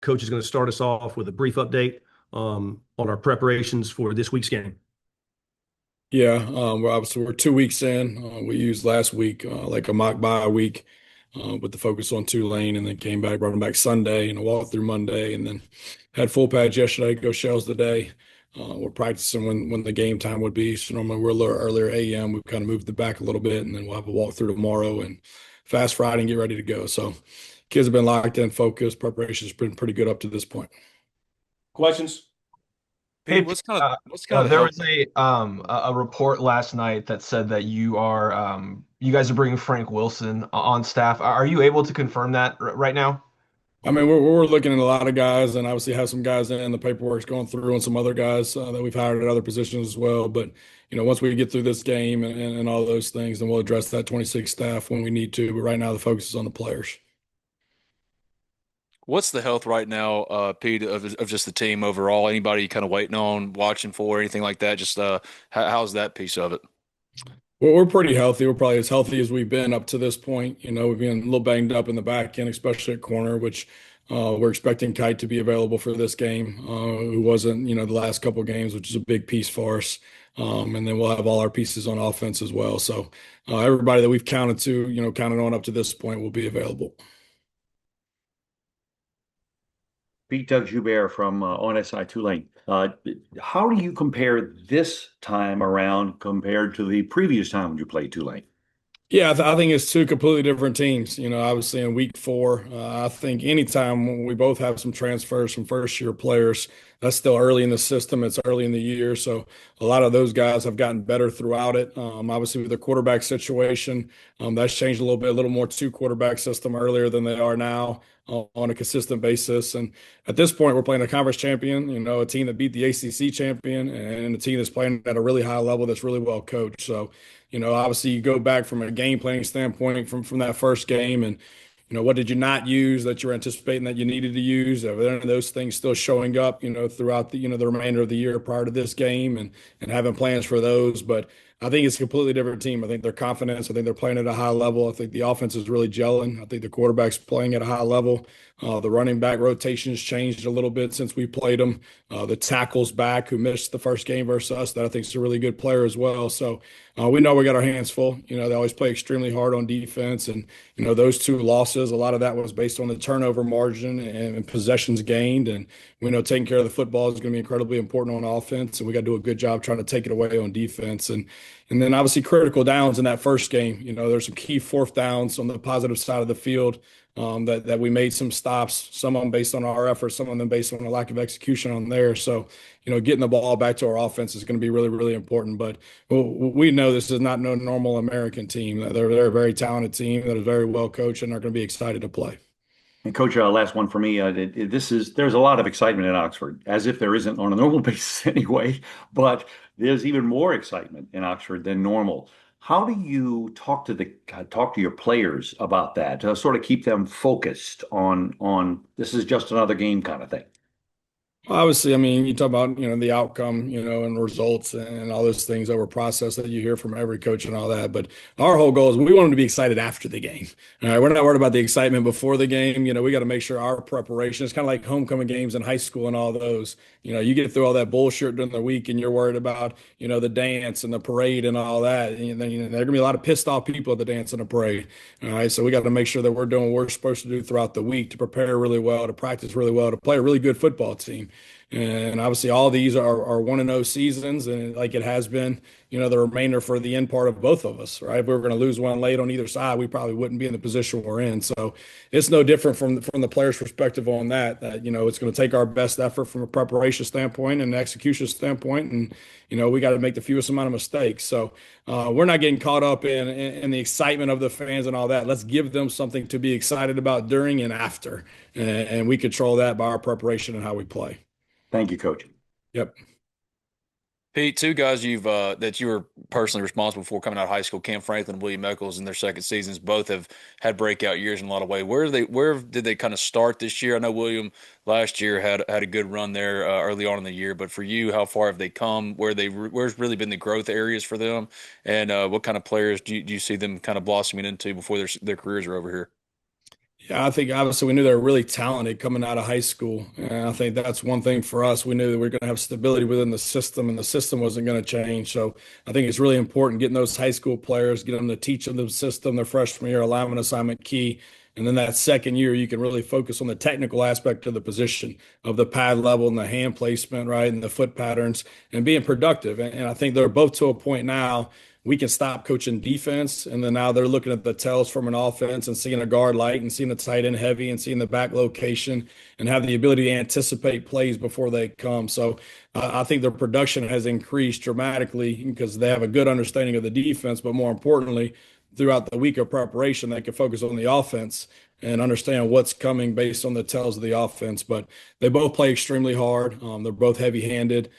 Coach is going to start us off with a brief update on our preparations for this week's game. Yeah, we're 2 weeks in. We used last week like a mock bye week with the focus on Tulane, and then came back, brought them back Sunday and a walk through Monday, and then had full pads yesterday. Go shells today. We're practicing when the game time would be. So normally we're a little earlier a.m. We've kind of moved it back a little bit, and then we'll have a walk through tomorrow and fast Friday and get ready to go. So kids have been locked in, focused. Preparation's been pretty good up to this point. Questions? Hey, Pete, Pete, what's kind of the there health? was a report last night that said that you guys are bringing Frank Wilson on staff. Are you able to confirm that right now? I mean, we're looking at a lot of guys, and obviously have some guys in the paperwork's going through, and some other guys that we've hired at other positions as well. But once we get through this game and all those things, then we'll address that 26 staff when we need to. But right now, the focus is on the players. What's the health right now, Pete, of just the team overall? Anybody kind of waiting on, watching for, anything like that? Just how's that piece of it? Well, we're pretty healthy. We're probably as healthy as we've been up to this point. We've been a little banged up in the back end, especially at corner, which we're expecting Kite to be available for this game, who wasn't, the last couple of games, which is a big piece for us. And then we'll have all our pieces on offense as well. So everybody that we've counted to, counted on up to this point will be available. Pete Doug Joubert from ONSI Tulane. How do you compare this time around compared to the previous time when you played Tulane? Yeah, I think it's two completely different teams. Obviously in week four, I think anytime when we both have some transfers from first year players, that's still early in the system. It's early in the year. So a lot of those guys have gotten better throughout it. Obviously with the quarterback situation, that's changed a little bit, a little more two quarterback system earlier than they are now on a consistent basis. And at this point, we're playing a conference champion, a team that beat the ACC champion and a team that's playing at a really high level that's really well coached. So obviously you go back from a game planning standpoint from that first game and, what did you not use that you're anticipating that you needed to use? Are there any of those things still showing up, throughout the remainder of the year prior to this game and having plans for those? But I think it's a completely different team. I think their confidence, I think they're playing at a high level. I think the offense is really gelling. I think the quarterback's playing at a high level. The running back rotations changed a little bit since we played them. The tackle's back, who missed the first game versus us, that I think is a really good player as well. So we know we got our hands full. They always play extremely hard on defense. And, those two losses, a lot of that was based on the turnover margin and possessions gained. And we know taking care of the football is going to be incredibly important on offense. And we got to do a good job trying to take it away on defense. And then obviously critical downs in that first game. There's some key fourth downs on the positive side of the field that we made some stops, some of them based on our efforts, some of them based on a lack of execution on there. So, getting the ball back to our offense is going to be really, really important. But we know this is not no normal American team. They're a very talented team that is very well coached and are going to be excited to play. And Coach, last one for me. There's a lot of excitement in Oxford, as if there isn't on a normal basis anyway. But there's even more excitement in Oxford than normal. How do you talk to your players about that to sort of keep them focused on this is just another game kind of thing? Obviously, I mean, you talk about, the outcome, and results and all those things over process that you hear from every coach and all that. But our whole goal is we want them to be excited after the game. All right. We're not worried about the excitement before the game. We got to make sure our preparation is kind of like homecoming games in high school and all those. You get through all that bullshit during the week and you're worried about, the dance and the parade and all that. And then, there are going to be a lot of pissed off people at the dance and the parade. All right. So we got to make sure that we're doing what we're supposed to do throughout the week to prepare really well, to practice really well, to play a really good football team. And obviously, all these are 1-0 seasons, and like it has been, the remainder for the end part of both of us, right? If we were going to lose one late on either side, we probably wouldn't be in the position we're in. So it's no different from the player's perspective on that. It's going to take our best effort from a preparation standpoint and an execution standpoint, and we got to make the fewest amount of mistakes. So we're not getting caught up in the excitement of the fans and all that. Let's give them something to be excited about during and after, and we control that by our preparation and how we play. Thank you, Coach. Yep. Pete, two guys that you were personally responsible for coming out of high school, Cam Franklin and William Eccles in their second seasons, both have had breakout years in a lot of ways. Where did they kind of start this year? I know William last year had a good run there early on in the year, but for you, how far have they come? Where's really been the growth areas for them, and what kind of players do you see them kind of blossoming into before their careers are over here? Yeah, I think obviously we knew they were really talented coming out of high school. And I think that's one thing for us. We knew that we were going to have stability within the system and the system wasn't going to change. So I think it's really important getting those high school players, get them to teach them the system their freshman year, alignment assignment key. And then that second year, you can really focus on the technical aspect of the position, of the pad level and the hand placement, right, and the foot patterns and being productive. And I think they're both to a point now we can stop coaching defense. And then now they're looking at the tells from an offense and seeing a guard light and seeing the tight end heavy and seeing the back location and have the ability to anticipate plays before they come. So I think their production has increased dramatically because they have a good understanding of the defense, but more importantly, throughout the week of preparation, they can focus on the offense and understand what's coming based on the tells of the offense. But they both play extremely hard. They're both heavy handed.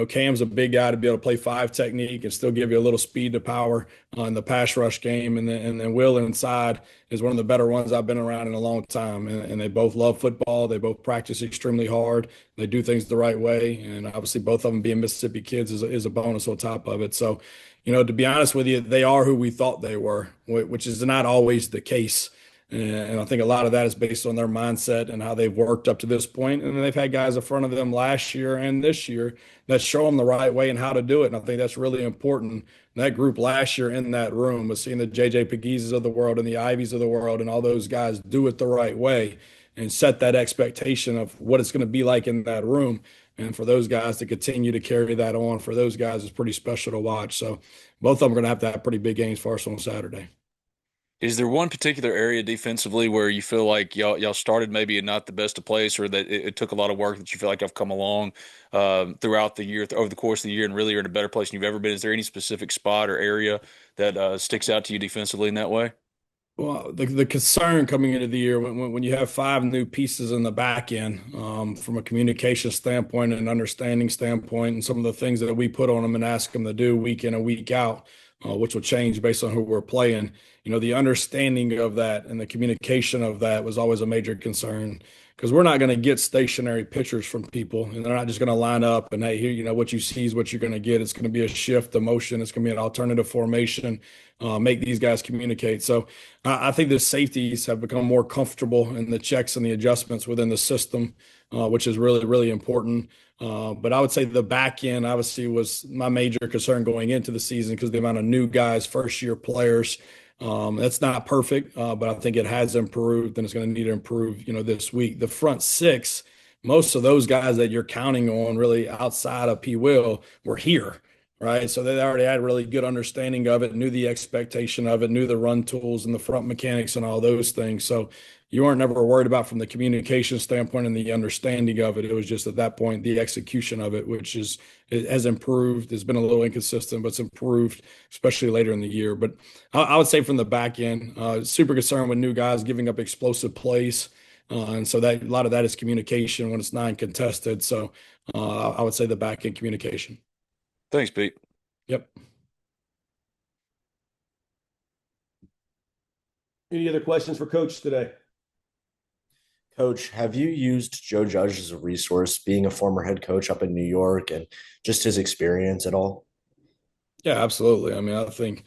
Cam's a big guy to be able to play five technique and still give you a little speed to power in the pass rush game. And then Will inside is one of the better ones I've been around in a long time. And they both love football. They both practice extremely hard. They do things the right way. And obviously, both of them being Mississippi kids is a bonus on top of it. So, to be honest with you, they are who we thought they were, which is not always the case. And I think a lot of that is based on their mindset and how they've worked up to this point. And they've had guys in front of them last year and this year that show them the right way and how to do it. And I think that's really important. That group last year in that room was seeing the JJ Pegueses of the world and the Ivies of the world and all those guys do it the right way and set that expectation of what it's going to be like in that room. And for those guys to continue to carry that on, for those guys, it's pretty special to watch. So both of them are going to have pretty big games for us on Saturday. Is there one particular area defensively where you feel like y'all started maybe not the best of place, or that it took a lot of work that you feel like I've come along throughout the year, over the course of the year, and really are in a better place than you've ever been? Is there any specific spot or area that sticks out to you defensively in that way? Well, the concern coming into the year when you have five new pieces in the back end, from a communication standpoint and understanding standpoint, and some of the things that we put on them and ask them to do week in and week out, which will change based on who we're playing. The understanding of that and the communication of that was always a major concern because we're not going to get stationary pictures from people, and they're not just going to line up and hey, here, what you see is what you're going to get. It's going to be a shift, a motion. It's going to be an alternative formation. Make these guys communicate. So I think the safeties have become more comfortable in the checks and the adjustments within the system, which is really, really important. But I would say the back end obviously was my major concern going into the season because the amount of new guys, first year players. That's not perfect, but I think it has improved and it's going to need to improve, this week. The front six, most of those guys that you're counting on really outside of P. Will were here, right? So they already had really good understanding of it, knew the expectation of it, knew the run tools and the front mechanics and all those things. So you weren't never worried about from the communication standpoint and the understanding of it. It was just at that point the execution of it, which it has improved. It's been a little inconsistent, but it's improved, especially later in the year. But I would say from the back end, super concerned with new guys giving up explosive plays. And so that a lot of that is communication when it's non-contested. So I would say the back end communication. Thanks, Pete. Yep. Any other questions for Coach today? Coach, have you used Joe Judge as a resource, being a former head coach up in New York and just his experience at all? Yeah, absolutely. I mean, I think,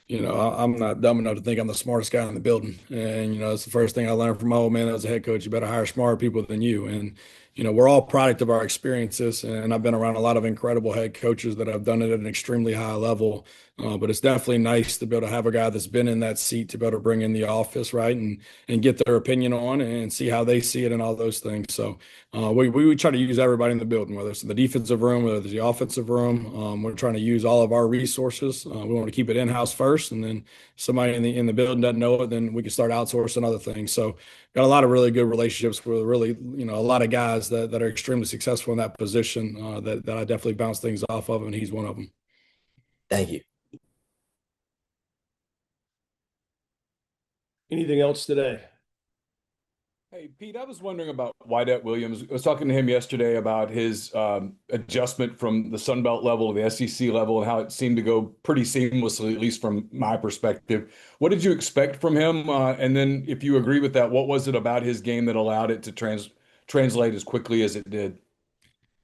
I'm not dumb enough to think I'm the smartest guy in the building. And, it's the first thing I learned from my old man as a head coach. You better hire smarter people than you. And, we're all product of our experiences. And I've been around a lot of incredible head coaches that have done it at an extremely high level. But it's definitely nice to be able to have a guy that's been in that seat to be able to bring in the office, right? And get their opinion on and see how they see it and all those things. So we try to use everybody in the building, whether it's the defensive room, whether it's the offensive room. We're trying to use all of our resources. We want to keep it in-house first, and then somebody in the building doesn't know it, then we can start outsourcing other things. So got a lot of really good relationships with really, a lot of guys that are extremely successful in that position that I definitely bounce things off of, and he's one of them. Thank you. Anything else today? Hey, Pete, I was wondering about Wydett Williams. I was talking to him yesterday about his adjustment from the Sun Belt level to the SEC level and how it seemed to go pretty seamlessly, at least from my perspective. What did you expect from him? And then if you agree with that, what was it about his game that allowed it to translate as quickly as it did?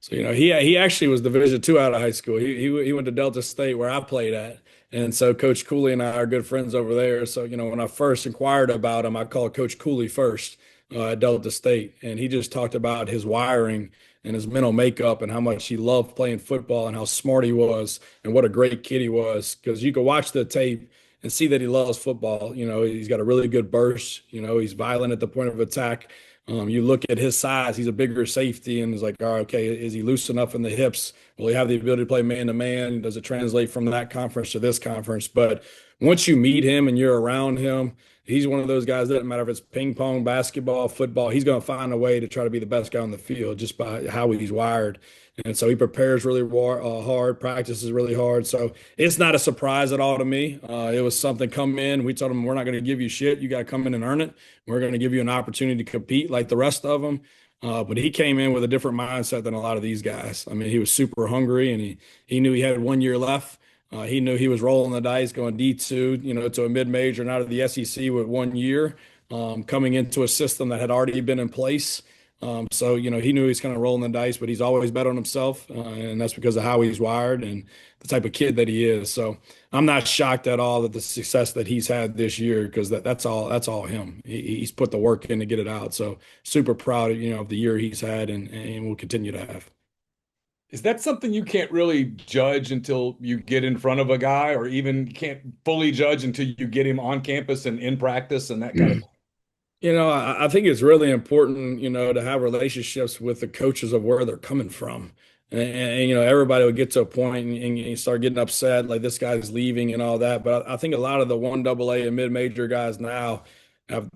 So, he actually was Division II out of high school. He went to Delta State where I played at. And so Coach Cooley and I are good friends over there. So, when I first inquired about him, I called Coach Cooley first at Delta State. And he just talked about his wiring and his mental makeup and how much he loved playing football and how smart he was and what a great kid he was. Because you could watch the tape and see that he loves football. He's got a really good burst. He's violent at the point of attack. You look at his size, he's a bigger safety, and it's like, all right, okay, is he loose enough in the hips? Will he have the ability to play man to man? Does it translate from that conference to this conference? But once you meet him and you're around him, he's one of those guys that doesn't matter if it's ping pong, basketball, football, he's going to find a way to try to be the best guy on the field just by how he's wired. And so he prepares really hard, practices really hard. So it's not a surprise at all to me. It was something come in. We told him, we're not going to give you shit. You got to come in and earn it. We're going to give you an opportunity to compete like the rest of them. But he came in with a different mindset than a lot of these guys. I mean, he was super hungry, and he knew he had 1 year left. He knew he was rolling the dice, going D2, to a mid-major and out of the SEC with 1 year, coming into a system that had already been in place. So, he knew he's kind of rolling the dice, but he's always bet on himself. And that's because of how he's wired and the type of kid that he is. So I'm not shocked at all that the success that he's had this year, because that's all him. He's put the work in to get it out. So super proud of the year he's had and will continue to have. Is that something you can't really judge until you get in front of a guy, or even can't fully judge until you get him on campus and in practice and that kind of thing? I think it's really important, to have relationships with the coaches of where they're coming from. And everybody will get to a point and you start getting upset, like this guy's leaving and all that. But I think a lot of the 1AA and mid-major guys now have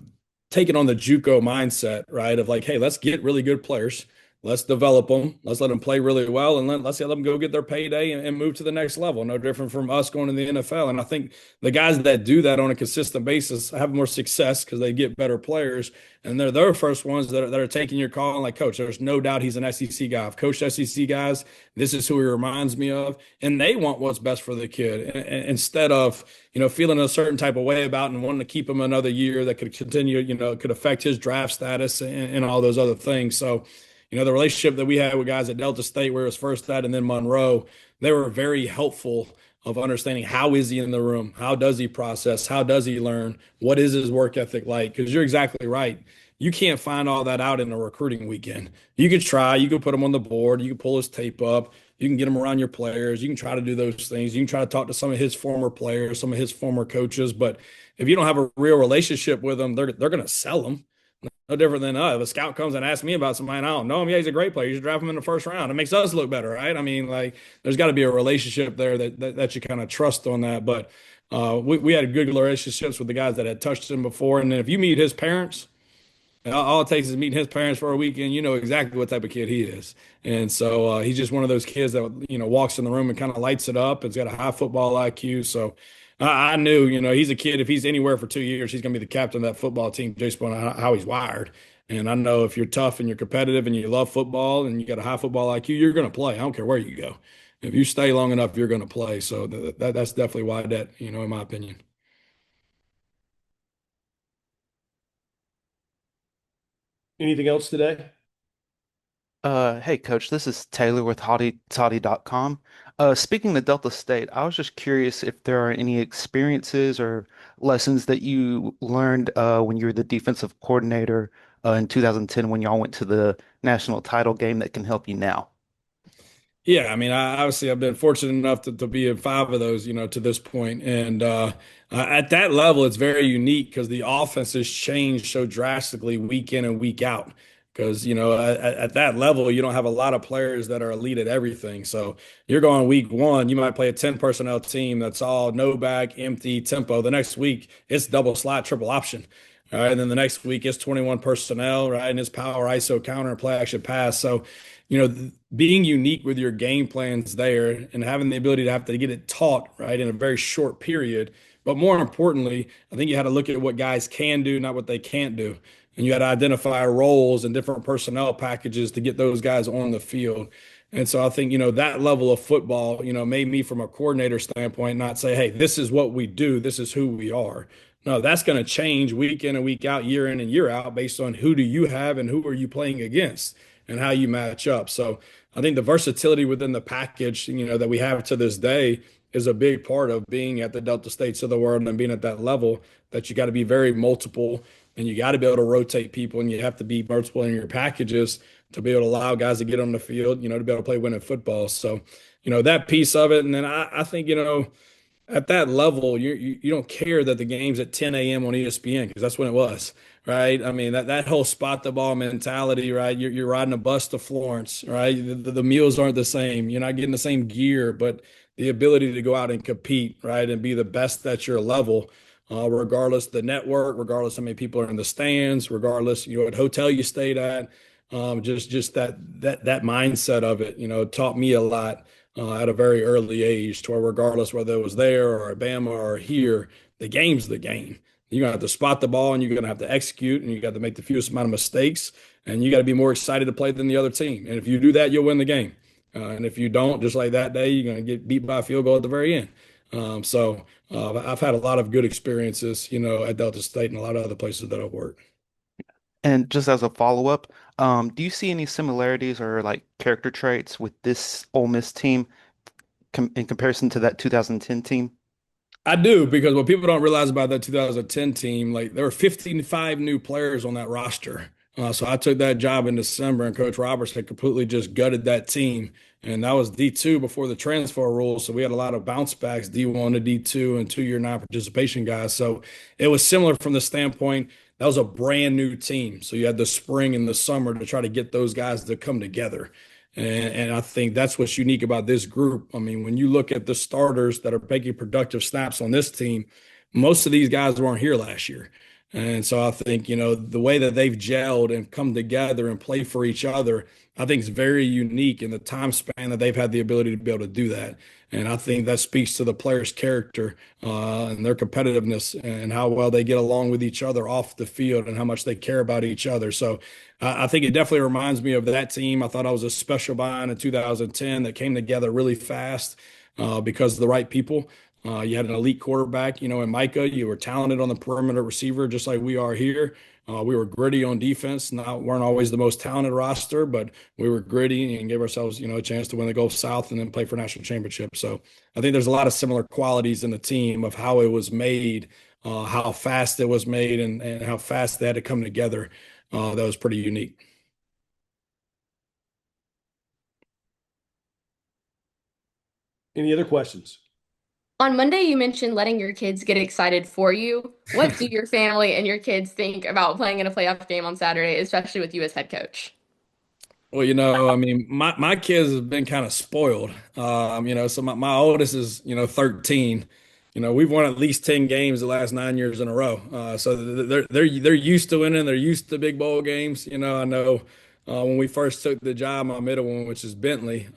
taken on the JUCO mindset, right? Of like, hey, let's get really good players. Let's develop them. Let's let them play really well, and let's let them go get their payday and move to the next level. No different from us going to the NFL. And I think the guys that do that on a consistent basis have more success because they get better players, and they're their first ones that are taking your call. And like, coach, there's no doubt he's an SEC guy. I've coached SEC guys. This is who he reminds me of, and they want what's best for the kid instead of feeling a certain type of way about and wanting to keep him another year that could continue. Could affect his draft status and all those other things. So. The relationship that we had with guys at Delta State, where it was first at, and then Monroe, they were very helpful of understanding how is he in the room, how does he process, how does he learn, what is his work ethic like? Because you're exactly right. You can't find all that out in a recruiting weekend. You could try, you could put him on the board, you could pull his tape up, you can get him around your players, you can try to do those things, you can try to talk to some of his former players, some of his former coaches, but if you don't have a real relationship with them, they're going to sell them. No different than if a scout comes and asks me about somebody and I don't know him. Yeah, he's a great player. You should draft him in the first round. It makes us look better, right? I mean, like, there's got to be a relationship there that you kind of trust on that. But we had good relationships with the guys that had touched him before. And then if you meet his parents, all it takes is meeting his parents for a weekend. You know exactly what type of kid he is. And so he's just one of those kids that, walks in the room and kind of lights it up. He's got a high football IQ. So I knew, he's a kid. If he's anywhere for 2 years, he's going to be the captain of that football team based on how he's wired. And I know if you're tough and you're competitive and you love football and you got a high football IQ, you're going to play. I don't care where you go. If you stay long enough, you're going to play. So that's definitely why that, in my opinion. Anything else today? Hey coach, this is Taylor with HottyToddy.com. Speaking of Delta State, I was just curious if there are any experiences or lessons that you learned when you were the defensive coordinator in 2010 when y'all went to the national title game that can help you now. Yeah, I mean, obviously I've been fortunate enough to be in 5 of those, to this point. And at that level, it's very unique because the offense has changed so drastically week in and week out. Because, at that level, you don't have a lot of players that are elite at everything. So you're going week one, you might play a 10 personnel team that's all no back, empty, tempo. The next week, it's double slot, triple option. All right. And then the next week, it's 21 personnel, right? And it's power, ISO, counter, and play action pass. So, being unique with your game plans there and having the ability to have to get it taught, right, in a very short period. But more importantly, I think you had to look at what guys can do, not what they can't do. And you had to identify roles and different personnel packages to get those guys on the field. And so I think, that level of football, made me from a coordinator standpoint not say, hey, this is what we do, this is who we are. No, that's going to change week in and week out, year in and year out based on who do you have and who are you playing against and how you match up. So I think the versatility within the package, that we have to this day is a big part of being at the Delta States of the world and being at that level, that you got to be very multiple and you got to be able to rotate people and you have to be multiple in your packages to be able to allow guys to get on the field, to be able to play winning football. So, that piece of it. And then I think, at that level, you don't care that the game's at 10 a.m. on ESPN because that's when it was, right? I mean, that whole spot the ball mentality, right? You're riding a bus to Florence, right? The meals aren't the same. You're not getting the same gear, but the ability to go out and compete, right, and be the best at your level, regardless the network, regardless how many people are in the stands, regardless what hotel you stayed at, just that mindset of it, taught me a lot at a very early age, to where regardless whether it was there or Alabama or here, the game's the game. You're gonna have to spot the ball and you're gonna have to execute and you got to make the fewest amount of mistakes and you got to be more excited to play than the other team. And if you do that, you'll win the game. And if you don't, just like that day, you're gonna get beat by a field goal at the very end. I've had a lot of good experiences, at Delta State and a lot of other places that I've worked. And just as a follow-up, do you see any similarities or like character traits with this Ole Miss team in comparison to that 2010 team? I do, because what people don't realize about that 2010 team, like there were 55 new players on that roster. So I took that job in December, and Coach Roberts had completely just gutted that team. And that was D2 before the transfer rules. So we had a lot of bounce backs, D1 to D2 and 2-year non-participation guys. So it was similar from the standpoint that was a brand new team. So you had the spring and the summer to try to get those guys to come together. And I think that's what's unique about this group. I mean, when you look at the starters that are taking productive snaps on this team, most of these guys weren't here last year. And so I think, the way that they've gelled and come together and play for each other, I think is very unique in the time span that they've had the ability to be able to do that. And I think that speaks to the players' character and their competitiveness and how well they get along with each other off the field and how much they care about each other. So I think it definitely reminds me of that team. I thought I was a special buy in 2010 that came together really fast because of the right people. You had an elite quarterback, in Micah. You were talented on the perimeter receiver, just like we are here. We were gritty on defense. Weren't always the most talented roster, but we were gritty and gave ourselves, a chance to win the Gulf South and then play for national championship. So I think there's a lot of similar qualities in the team of how it was made, how fast it was made, and how fast they had to come together. That was pretty unique. Any other questions? On Monday, you mentioned letting your kids get excited for you. What do your family and your kids think about playing in a playoff game on Saturday, especially with you as head coach? Well, I mean, my kids have been kind of spoiled. So my oldest is, 13. We've won at least 10 games the last 9 years in a row. So they're used to winning. They're used to big bowl games. I know when we first took the job, my middle one, which is Bentley,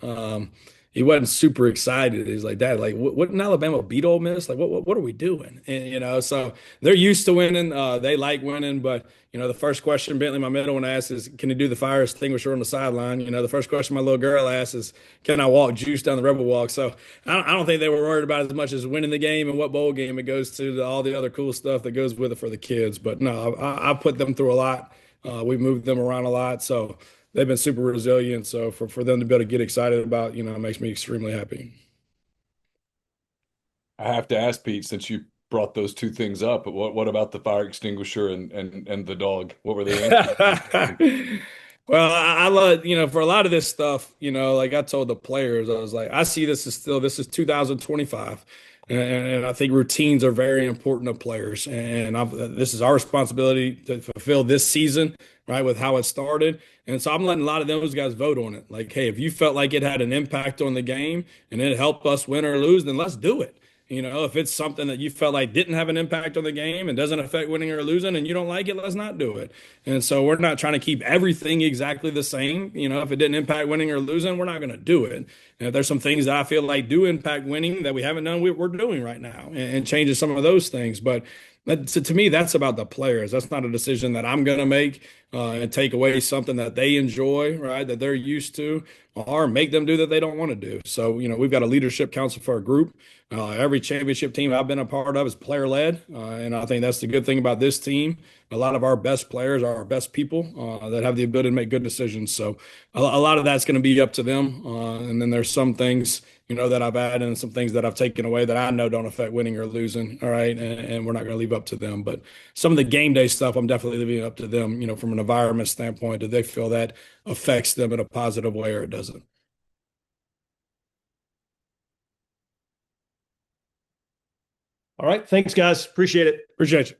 he wasn't super excited. He's like, Dad, like, wouldn't Alabama beat Ole Miss? Like, what are we doing? And, so they're used to winning. They like winning. But, the first question Bentley, my middle one, asks is, can he do the fire extinguisher on the sideline? The first question my little girl asks is, can I walk juice down the Rebel Walk? So I don't think they were worried about as much as winning the game and what bowl game it goes to all the other cool stuff that goes with it for the kids. But no, I put them through a lot. We moved them around a lot. So they've been super resilient. So for them to be able to get excited about, it makes me extremely happy. I have to ask Pete, since you brought those two things up, but what about the fire extinguisher and the dog? What were they answering? Well, I love, for a lot of this stuff, like I told the players, I was like, I see this is 2025. And I think routines are very important to players. And this is our responsibility to fulfill this season, right, with how it started. And so I'm letting a lot of those guys vote on it. Like, hey, if you felt like it had an impact on the game and it helped us win or lose, then let's do it. If it's something that you felt like didn't have an impact on the game and doesn't affect winning or losing and you don't like it, let's not do it. And so we're not trying to keep everything exactly the same. If it didn't impact winning or losing, we're not going to do it. And if there's some things that I feel like do impact winning that we haven't done, we're doing right now and changes some of those things. But to me, that's about the players. That's not a decision that I'm going to make and take away something that they enjoy, right, that they're used to, or make them do that they don't want to do. So, we've got a leadership council for our group. Every championship team I've been a part of is player-led, and I think that's the good thing about this team. A lot of our best players are our best people that have the ability to make good decisions. So a lot of that's going to be up to them. And then there's some things, that I've added and some things that I've taken away that I know don't affect winning or losing. All right. And we're not going to leave up to them. But some of the game day stuff, I'm definitely leaving up to them, from an environment standpoint. Do they feel that affects them in a positive way or it doesn't? All right. Thanks, guys. Appreciate it. Appreciate you.